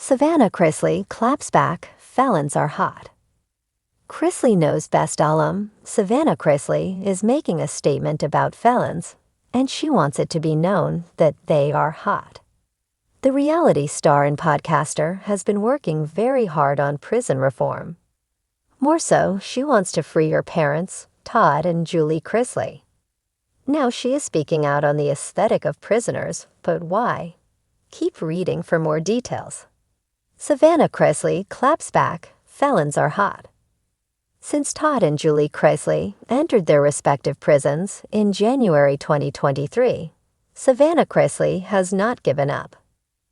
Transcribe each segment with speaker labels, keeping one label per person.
Speaker 1: Savannah Chrisley claps back, felons are hot. Chrisley knows best alum, Savannah Chrisley is making a statement about felons, and she wants it to be known that they are hot. The reality star and podcaster has been working very hard on prison reform. More so, she wants to free her parents, Todd and Julie Chrisley. Now she is speaking out on the aesthetic of prisoners, but why? Keep reading for more details. Savannah Chrisley claps back, felons are hot. Since Todd and Julie Chrisley entered their respective prisons in January 2023, Savannah Chrisley has not given up.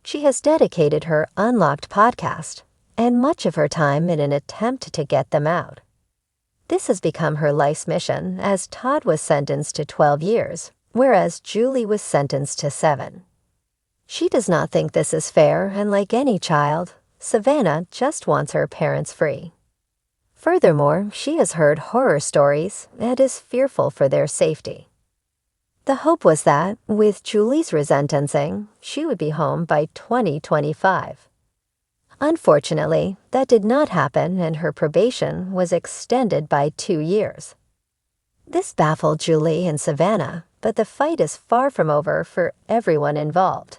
Speaker 1: She has dedicated her Unlocked podcast and much of her time in an attempt to get them out. This has become her life's mission, as Todd was sentenced to 12 years, whereas Julie was sentenced to 7. She does not think this is fair, and like any child, Savannah just wants her parents free. Furthermore, she has heard horror stories and is fearful for their safety. The hope was that, with Julie's resentencing, she would be home by 2025. Unfortunately, that did not happen, and her probation was extended by 2 years. This baffled Julie and Savannah, but the fight is far from over for everyone involved.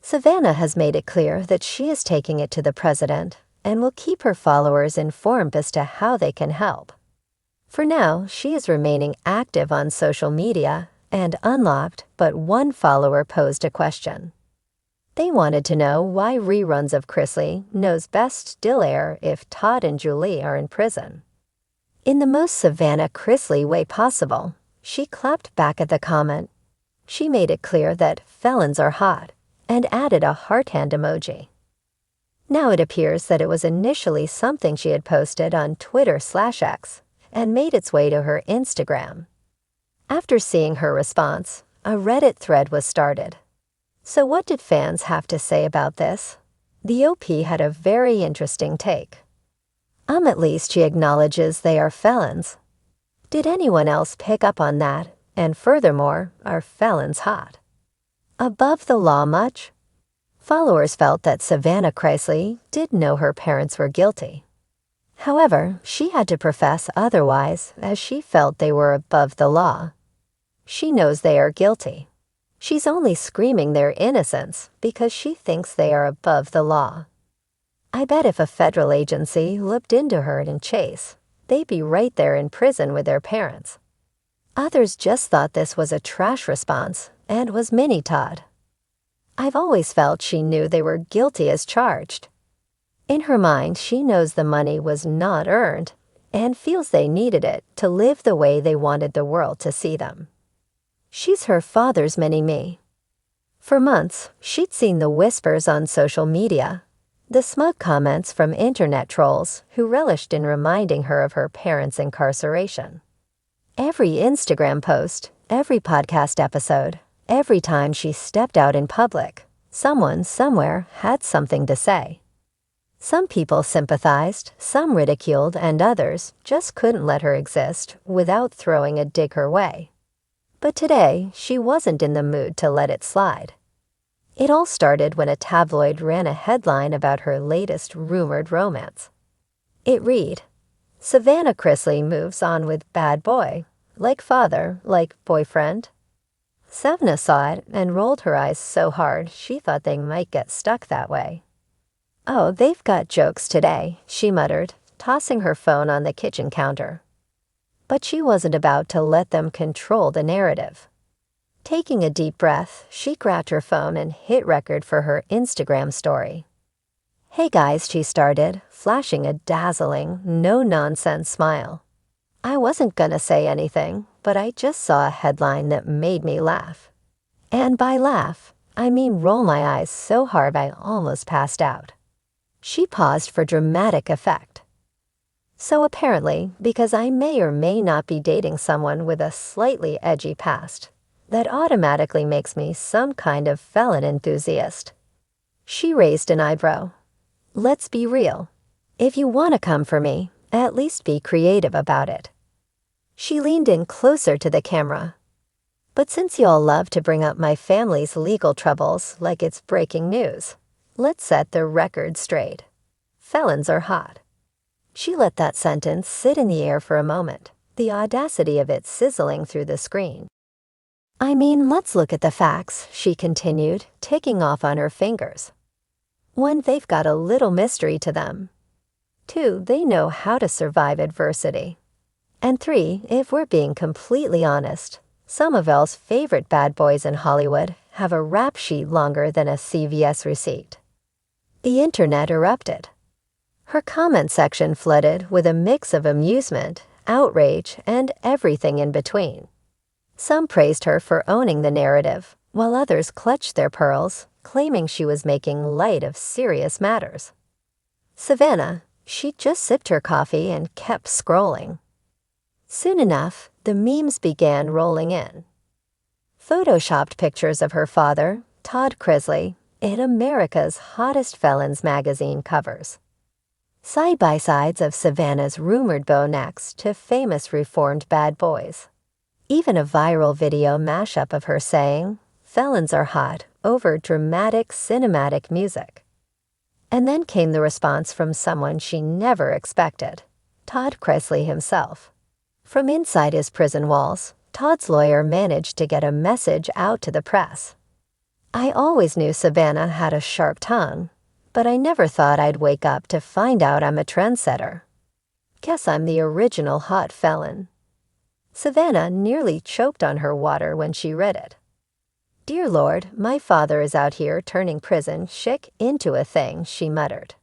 Speaker 1: Savannah has made it clear that she is taking it to the president and will keep her followers informed as to how they can help. For now, she is remaining active on social media and unlocked, but one follower posed a question. They wanted to know why reruns of Chrisley knows best still air if Todd and Julie are in prison. In the most Savannah Chrisley way possible, she clapped back at the comment. She made it clear that felons are hot and added a heart hand emoji. Now it appears that it was initially something she had posted on Twitter/X and made its way to her Instagram. After seeing her response, a Reddit thread was started. So what did fans have to say about this? The OP had a very interesting take. At least she acknowledges they are felons. Did anyone else pick up on that? And furthermore, are felons hot? Above the law much? Followers felt that Savannah Chrisley did know her parents were guilty. However, she had to profess otherwise, as she felt they were above the law. She knows they are guilty. She's only screaming their innocence because she thinks they are above the law. I bet if a federal agency looked into her and Chase, they'd be right there in prison with their parents. Others just thought this was a trash response and was mini Todd. I've always felt she knew they were guilty as charged. In her mind, she knows the money was not earned and feels they needed it to live the way they wanted the world to see them. She's her father's mini-me. For months, she'd seen the whispers on social media, the smug comments from internet trolls who relished in reminding her of her parents' incarceration. Every Instagram post, every podcast episode, every time she stepped out in public, someone somewhere had something to say. Some people sympathized, some ridiculed, and others just couldn't let her exist without throwing a dig her way. But today, she wasn't in the mood to let it slide. It all started when a tabloid ran a headline about her latest rumored romance. It read, "Savannah Chrisley moves on with bad boy, like father, like boyfriend." Savannah saw it and rolled her eyes so hard she thought they might get stuck that way. "Oh, they've got jokes today," she muttered, tossing her phone on the kitchen counter. But she wasn't about to let them control the narrative. Taking a deep breath, she grabbed her phone and hit record for her Instagram story. "Hey guys," she started, flashing a dazzling, no-nonsense smile. "I wasn't gonna say anything, but I just saw a headline that made me laugh. And by laugh, I mean roll my eyes so hard I almost passed out." She paused for dramatic effect. "So apparently, because I may or may not be dating someone with a slightly edgy past, that automatically makes me some kind of felon enthusiast." She raised an eyebrow. "Let's be real. If you want to come for me, at least be creative about it." She leaned in closer to the camera. "But since y'all love to bring up my family's legal troubles like it's breaking news, Let's set the record straight. Felons are hot. She let that sentence sit in the air for a moment, the audacity of it sizzling through the screen. I mean, let's look at the facts, she continued, ticking off on her fingers. 1, they've got a little mystery to them. 2, they know how to survive adversity. And 3, if we're being completely honest, some of Elle's favorite bad boys in Hollywood have a rap sheet longer than a CVS receipt. The internet erupted. Her comment section flooded with a mix of amusement, outrage, and everything in between. Some praised her for owning the narrative, while others clutched their pearls, claiming she was making light of serious matters. Savannah, she just sipped her coffee and kept scrolling. Soon enough, the memes began rolling in. Photoshopped pictures of her father, Todd Chrisley, in America's hottest Felons magazine covers. Side-by-sides of Savannah's rumored beau necks to famous reformed bad boys. Even a viral video mashup of her saying, "Felons are hot," over dramatic cinematic music. And then came the response from someone she never expected, Todd Chrisley himself. From inside his prison walls, Todd's lawyer managed to get a message out to the press. I always knew Savannah had a sharp tongue, but I never thought I'd wake up to find out I'm a trendsetter. Guess I'm the original hot felon. Savannah nearly choked on her water when she read it. Dear Lord, my father is out here turning prison chic into a thing, she muttered.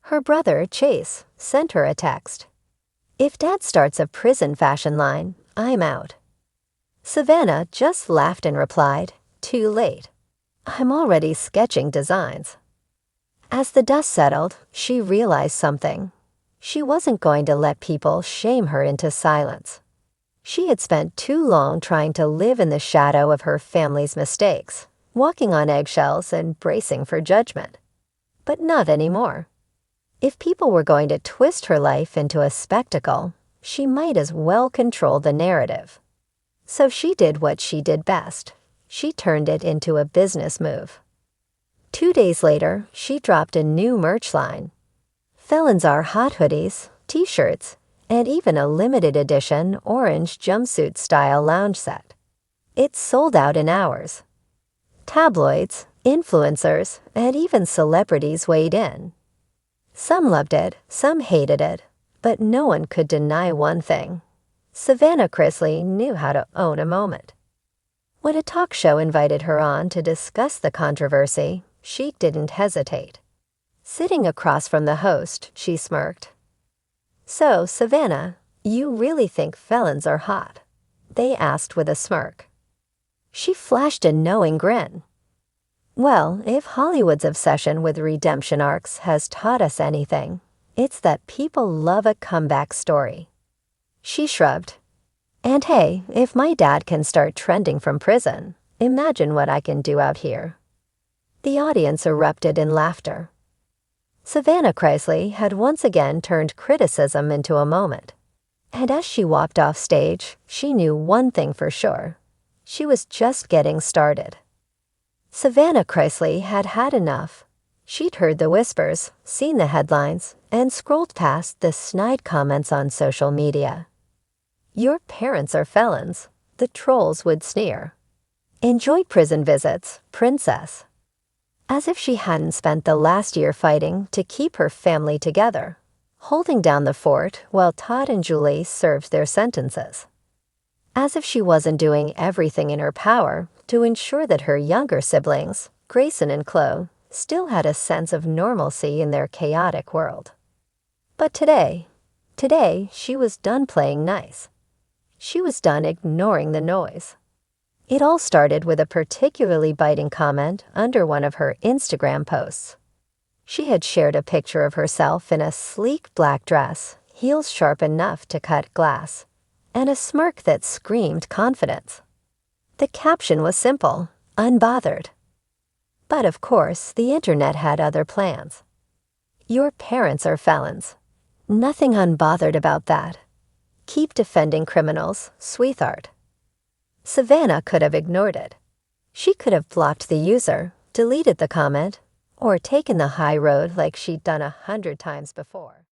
Speaker 1: Her brother, Chase, sent her a text. If Dad starts a prison fashion line, I'm out. Savannah just laughed and replied, too late. I'm already sketching designs. As the dust settled, she realized something. She wasn't going to let people shame her into silence. She had spent too long trying to live in the shadow of her family's mistakes, walking on eggshells and bracing for judgment. But not anymore. If people were going to twist her life into a spectacle, she might as well control the narrative. So she did what she did best. She turned it into a business move. 2 days later, she dropped a new merch line. Felons are hot hoodies, t-shirts, and even a limited edition orange jumpsuit-style lounge set. It sold out in hours. Tabloids, influencers, and even celebrities weighed in. Some loved it, some hated it, but no one could deny one thing. Savannah Chrisley knew how to own a moment. When a talk show invited her on to discuss the controversy, she didn't hesitate. Sitting across from the host, she smirked. So, Savannah, you really think felons are hot? They asked with a smirk. She flashed a knowing grin. Well, if Hollywood's obsession with redemption arcs has taught us anything, it's that people love a comeback story. She shrugged. And hey, if my dad can start trending from prison, imagine what I can do out here. The audience erupted in laughter. Savannah Chrisley had once again turned criticism into a moment. And as she walked off stage, she knew one thing for sure. She was just getting started. Savannah Chrisley had had enough. She'd heard the whispers, seen the headlines, and scrolled past the snide comments on social media. Your parents are felons, the trolls would sneer. Enjoy prison visits, princess. As if she hadn't spent the last year fighting to keep her family together, holding down the fort while Todd and Julie served their sentences. As if she wasn't doing everything in her power to ensure that her younger siblings, Grayson and Chloe, still had a sense of normalcy in their chaotic world. But today she was done playing nice. She was done ignoring the noise. It all started with a particularly biting comment under one of her Instagram posts. She had shared a picture of herself in a sleek black dress, heels sharp enough to cut glass, and a smirk that screamed confidence. The caption was simple, unbothered. But of course, the internet had other plans. Your parents are felons. Nothing unbothered about that. Keep defending criminals, sweetheart. Savannah could have ignored it. She could have blocked the user, deleted the comment, or taken the high road like she'd done 100 times before.